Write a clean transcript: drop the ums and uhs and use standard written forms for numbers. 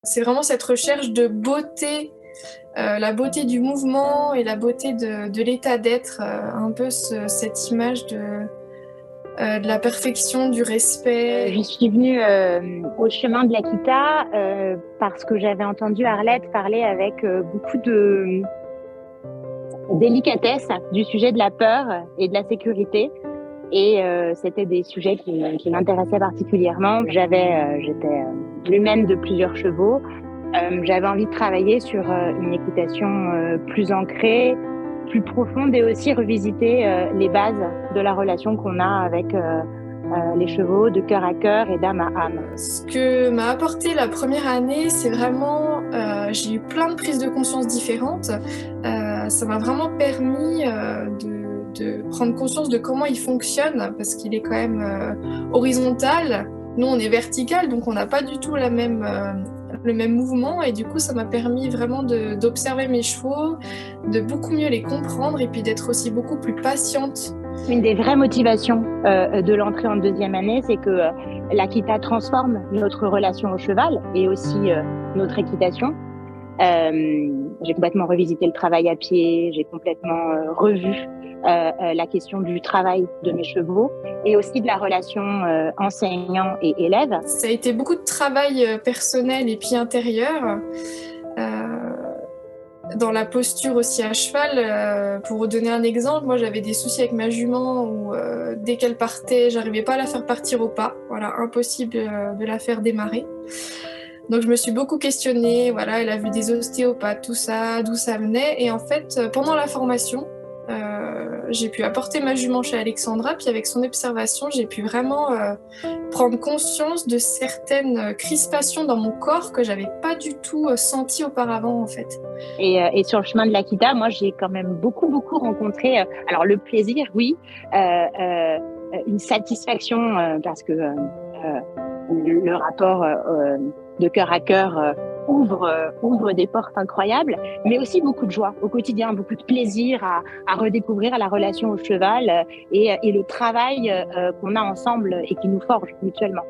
C'est vraiment cette recherche de beauté, la beauté du mouvement et la beauté de l'état d'être, un peu cette image de la perfection, du respect. Je suis venue au chemin de l'Akita parce que j'avais entendu Arlette parler avec beaucoup de délicatesse du sujet de la peur et de la sécurité. Et c'était des sujets qui m'intéressaient particulièrement. J'étais l'humaine de plusieurs chevaux. J'avais envie de travailler sur une équitation plus ancrée, plus profonde et aussi revisiter les bases de la relation qu'on a avec les chevaux de cœur à cœur et d'âme à âme. Ce que m'a apporté la première année, c'est vraiment, j'ai eu plein de prises de conscience différentes. Ça m'a vraiment permis de prendre conscience de comment il fonctionne, parce qu'il est quand même horizontal. Nous, on est vertical, donc on n'a pas du tout le même mouvement. Et du coup, ça m'a permis vraiment d'observer mes chevaux, de beaucoup mieux les comprendre et puis d'être aussi beaucoup plus patiente. Une des vraies motivations de l'entrée en deuxième année, c'est que l'Akita transforme notre relation au cheval et aussi notre équitation. J'ai complètement revisité le travail à pied, j'ai complètement revu la question du travail de mes chevaux et aussi de la relation enseignant et élève. Ça a été beaucoup de travail personnel et puis intérieur. Dans la posture aussi à cheval, pour vous donner un exemple, moi j'avais des soucis avec ma jument où dès qu'elle partait, j'arrivais pas à la faire partir au pas. Voilà, impossible de la faire démarrer. Donc je me suis beaucoup questionnée, voilà, elle a vu des ostéopathes, tout ça, d'où ça venait. Et en fait, pendant la formation, j'ai pu apporter ma jument chez Alexandra, puis avec son observation, j'ai pu vraiment prendre conscience de certaines crispations dans mon corps que j'avais pas du tout senties auparavant en fait. Et sur le chemin de l'Akita, moi, j'ai quand même beaucoup rencontré. Alors, le plaisir, oui, une satisfaction parce que le rapport de cœur à cœur ouvre des portes incroyables, mais aussi beaucoup de joie au quotidien, beaucoup de plaisir à redécouvrir la relation au cheval et le travail qu'on a ensemble et qui nous forge mutuellement.